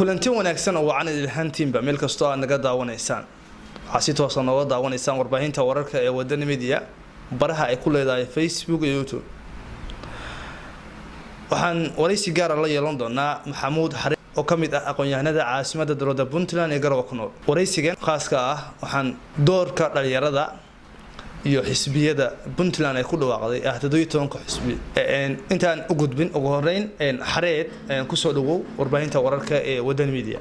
kulanti wanaagsan oo wacan ilhaantiinba meel kastoo aad naga daawanaysaan waxaa si toos ah nooga daawanaysaan warbaahinta wararka ee wadani media baraha ay ku leedahay Facebook iyo YouTube waxaan waraysi gaar ah la yeelan doonaa Maxamuud Xare oo kamid ah aqoon-yahanada caasimadda dowladda Puntland ee Garowe ku nool waraysigan khaaska ah waxaan doorka dhalinyarada iyo xisbiyada Puntland ay ku dhawaaqday 17 xisbi intaan u gudbin ugu horeyn Xareed ku soo dhawow warbaahinta wararka ee wadani media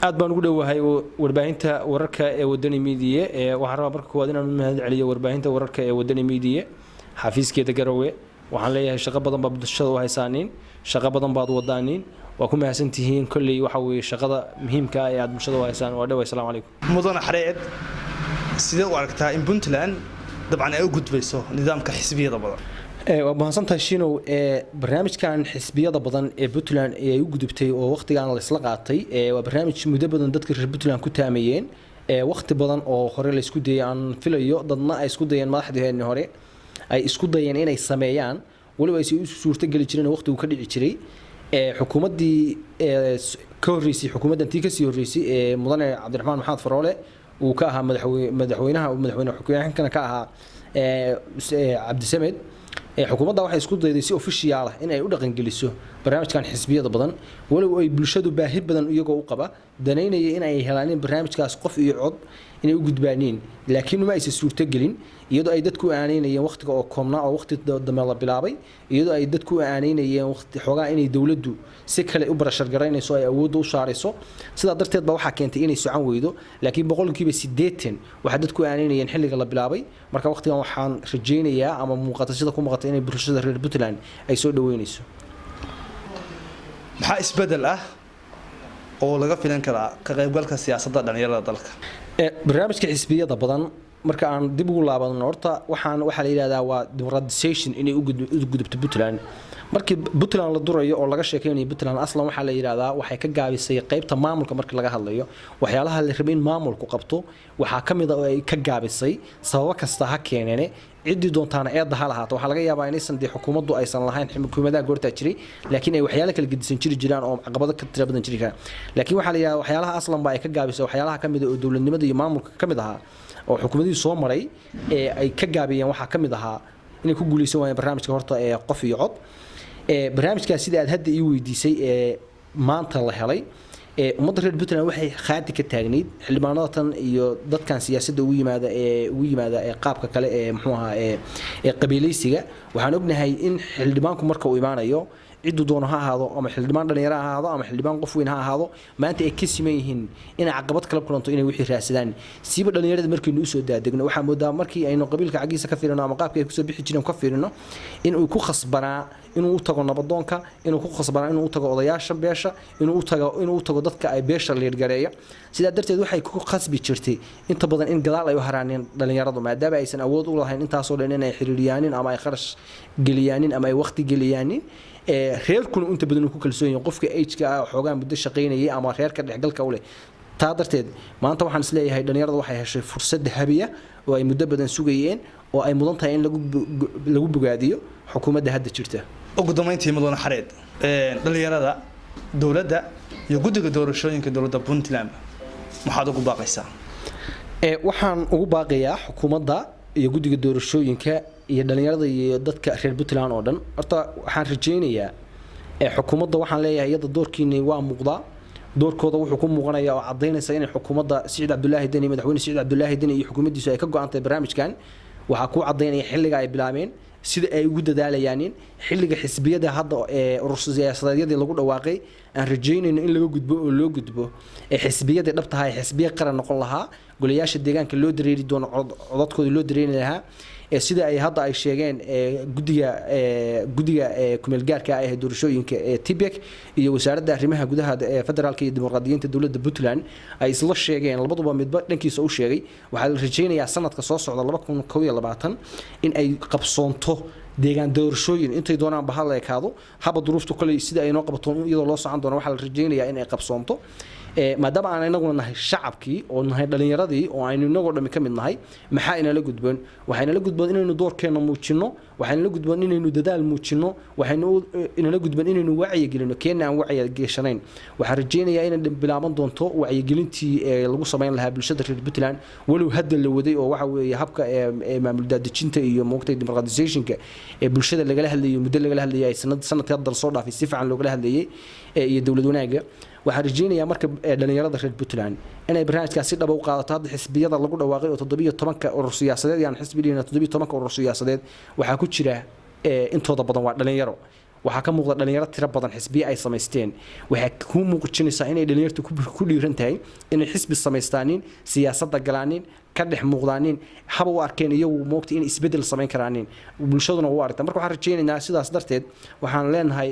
aad baan ugu dhawahay warbaahinta wararka ee wadani media waxaan rabaa marka koowaad inaan mahad celiyo warbaahinta wararka ee wadani media xafiiskeeda Garowe waxaan leeyahay shaqo badan baa bulshada u haysaaniin shaqo badan baad wadaaniin waa ku mahadsantihiin kulli waxa weeye shaqada muhiimka ah ee aad bulshada u haysaan waa dhawaay assalaamu calaykum mudane Xareed sidee u aragtaa in Puntland dabcan ay u gudbayso nidaamka xisbiyada badan waa mahadsantahay Shinow barnaamijkan xisbiyada badan ee Puntland ay u gudubtay oo waqtigan la isla qaatay waa barnaamij muddo badan dadka reer Puntland ku taameeyeen waqti badan oo hore la isku dayay aan filayo dadna ay isku dayeen madaxdeena hore ay isku dayeen inay sameeyaan waliba ay u suurta gali jireen waqtigu ka dhici jiray xukuumadii ka horeysay xukuumadan tii ka sii horeysay mudane Cabdiraxmaan Maxamed Faroole uu ka ahaa madaxweynaha xukuumadda ka ahaa Cabdisamed xukuumadda waxay isku dayday si official ah in ay u dhaqan geliso barnaamijkan xisbiyada badan waliba ay bulshadu baahi badan iyagoo u qaba danaynaya in ay helaan barnaamijkaas qof iyo cod inay u gudbaaniin laakiin ma aysan suurto gelin iyadoo ay dadku aaneynayeen waqtiga oo koobnaa oo waqti dambe la bilaabay iyadoo ay dadku aaneynayeen waqti xogaa inay dawladdu si kale u barashar garaynayso ay awood u saarayso sida darteed ba waxa keentay inay socon weydo laakiin boqolkiiba 80 waxa dadku aaneynayeen xilliga la bilaabay marka waqtigan waxaan rajaynayaa ama muuqata sida ku muuqata inay bulshada reer Puntland ay soo dhaweynayso maxaa isbedel ah oo laga filan karaa ka qaybgalka siyaasadda dhalinyarada dalka barnaamijka xisbiyada badan marka aan dib ugu laabano horta waxa la yiraahdaa waa democratization inay u gudubto Puntland markii Puntland la durayo oo laga sheekeynayo Puntland aslan waxa la yiraahdaa waxay ka gaabisay qaybta maamulka marka laga hadlayo waxyaalaha la rabay in maamulku qabto waxa kamid ah oo ay ka gaabisay sabab kasta ha keenene cidii doontaana eedda ha lahaato waxa laga yaabaa inaysan xukuumaddu aysan lahayn xukuumadaha goorta jiray laakiin ay waxyaalo kala gedisan jiraan oo caqabado ka tira badan jiraan laakiin waxa la yiraahdaa waxyaalaha aslan ba ay ka gaabisay waxyaalaha kamid ah oo dawladnimada iyo maamulka kamid ah oo xukuumadii soo maray ay ka gaabiyeen waxa kamid ah inay ku guuleysan waayeen barnaamijka horta qof iyo cod barnaamijkaas sida aad hadda ii weydiisay maanta la helay ummadda reer Puntland waxay khaati ka taagneed xildhibaanada tan iyo dadkan siyaasadda ugu yimaada qaabka kale muxuu ahaa qabiilaysiga waxaan ognahay in xildhibaanku marka uu imaanayo ciddu doono ha ahaado ama xildhibaan dhalinyaro ha ahaado ama xildhibaan qof weyn ha ahaado maanta ay ka siman yihiin in caqabad kala kulanto inay wixii raadsadaan siiba dhalinyarada markii uu soo daadegno waxa moodaa markii aynu qabiilka cagiisa ka fiirino ama qaabka ay ku soo bixi jireen ka fiirino in uu ku khasbanaa inuu u tago nabadoonka inuu ku khasbanaa inuu u tago odayaasha beesha inuu u tago dadka ay beesha leer gareeyo sida darteed waxay ku khasbi jirtay inta badan in gadaal ay u haraaneen dhalinyaradu maadaama aysan awood u lahayn intaas oo dhan inay xiriiriyaanin ama ay kharash geliyaanin ama ay waqti geliyaanin reerkuna inta badan ku kalsoon yahay qofka age-ka ah xoogaa muddo shaqeynayay ama reerka dhexgalka u leh taa darteed maanta waxaan isleeyahay dhalinyaradu waxay heshay fursad habiya oo ay muddo badan sugayeen oo ay mudan tahay in lagu bogaadiyo xukuumadda hadda jirta ugu dambeyntii mudane Xareed dhalinyarada dawladda iyo guddiga doorashooyinka dowladda Puntland maxaad ugu baaqaysaa waxaan ugu baaqayaa xukuumadda iyo guddiga doorashooyinka iyo dhalinyarada iyo dadka reer Puntland oo dhan horta waxaan rajaynayaa xukuumadda waxaan leeyahay iyada doorkiina waa muuqda doorkooda wuxuu ku muuqanayaa oo cadeynaysa in xukuumadda Saciid Cabdullaahi Dani madaxweyne Saciid Cabdullaahi Dani iyo xukuumaddiisu ay ka go'aantay barnaamijkan waxa ku cadeynaya xilliga ay bilaabeen sida ay ugu dadaalayaan xilliga xisbiyada hadda urur siyaasadeedii lagu dhawaaqay aan rajaynayno in laga gudbo oo loo gudbo xisbiyada dhabta ah xisbiya qaran noqon lahaa golayaasha deegaanka loo dareeri doono codadkooda loo dareeri lahaa sida ay hadda ay sheegeen gudiga kumeel gaarka ah ee doorashooyinka TPEC iyo wasaaradda arrimaha gudaha federaalka iyo dimuqraadiyiinta dowladda Puntland ay isla sheegeen labaduba midba dhankiisa u sheegay waxa la rajaynayaa sanadka soo socda 2021 in ay qabsoonto deegaan doorashooyin intay doonaan bahal ay kaado haba duruuftu kale sida ay noo qabato iyadoo loo socon doono waxa la rajaynayaa in ay qabsoonto maadaama aan inaguna nahay shacabkii oo nahay dhalinyaradii oo aynu inagoo dhami ka mid nahay maxaa inala gudboon waxayna la gudboon inaynu doorkeena muujino waxaan la gudban inaynu dadaal muujino waxaynu inala gudban inaynu wacyi gelino keenna aan wacyi geeshanayn waxaan rajeynayaa inay bilaaban doonto wacyi gelintii lagu sameyn lahaa bulshada reer Puntland walow hadda la waday oo waxa weeye habka maamul daadejinta iyo moogtay democratizationka bulshada lagala hadlayo muddo lagala hadlayay sanadka hadda soo dhaafay si fiican looga hadlayay iyo dawlad wanaaga waxaan rajeynayaa marka dhalinyarada reer Puntland inay barnaamijkaas si dhab u qaadato hadda xisbiyada lagu dhawaaqay oo 17 urur siyaasadeed yani xisbiyada 17 urur siyaasadeed waxa ku jira intooda badan waa dhalinyaro waxa ka muuqda dhalinyaro tiro badan xisbiye ay sameysteen waxa ku muuqinaysa inay dhalinyartu ku dhiiran tahay inay xisbi sameystaan siyaasadda galaanin ka dhex muuqdaanin haba u arkeen iyagu moogtay in isbedel sameyn karaanin bulshaduna u aragta marka waxaan rajeynaynaa sidaas darteed waxaan leenahay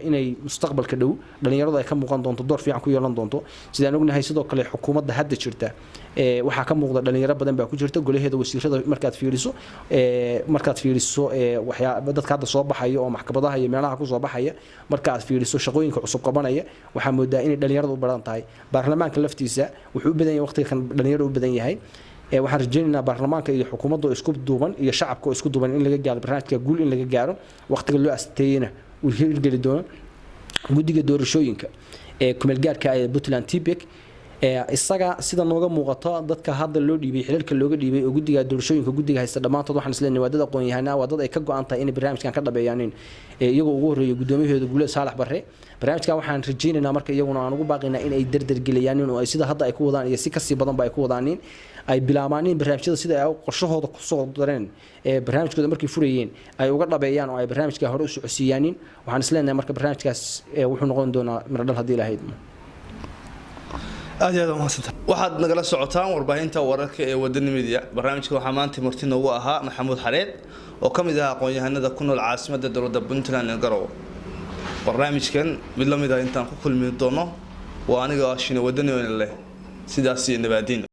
inay mustaqbalka dhow dhalinyaradu ay ka muuqan doonto door fiican ku yeelan doonto sidaan ognahay sidoo kale xukuumadda hadda jirta waxa ka muuqda dhalinyaro badan baa ku jirta golaheeda wasiirada markaad fiiriso waxyaabo dadka hadda soo baxaya oo maxkamadaha iyo meelaha ku soo baxaya markaad fiiriso shaqooyinka cusub qabanaya waxa moodaa inay dhalinyaradu u badan tahay baarlamaanka laftiisa wuxuu u badan yahay waqtiga kan dhalinyaradu u badan yahay waxaan rajeynaynaa baarlamaanka iyo xukuumadda isku duuban iyo shacabka isku duuban in laga gaaro barnaamijka guul in laga gaaro waqtiga loo asteeyana uu hirgeli doono guddiga doorashooyinka kumeel gaarka ee Puntland TPEC isaga sida nooga muuqato dadka hadda loo dhiibay xilalka looga dhiibay oo guddiga doorashooyinka guddiga haysta dhamaantood waxaan isleeyahay wadada aqoon-yahanaa wadada ay ka go'an tahay in barnaamijkan ka dhabeeyaan iyagoo ugu horeeyay gudoomiyahooda Guuleed Saalax Barre barnaamijkan waxaan rajeynaynaa marka iyaguna aan ugu baaqinaa in ay dardar geliyaan oo ay sida hadda ay ku wadaan iyo si kasii badan ba ay ku wadaan ay bilaabaan barnaamijyada sida ay qorshahooda ku soo dareen barnaamijkooda markay furayeen ay uga dhabeeyaan oo ay barnaamijka hore u socodsiiyaan waxaan isleeyahay marka barnaamijkaas wuxuu noqon doonaa miradhal hadii la haydo aad iyo aad umahadsantahay waxaad nagala socotaan warbaahinta wararka ee Wadani Media barnaamijka waxaa maanta marti noogu ahaa Maxamuud Xareed oo ka mid ah aqoon-yahanada ku nool caasimadda dowladda Puntland ee Garowe barnaamijkan mid la mid ah intaan ku kulmi doono waa aniga Shine Wadani leh sidaas iyo nabaadiin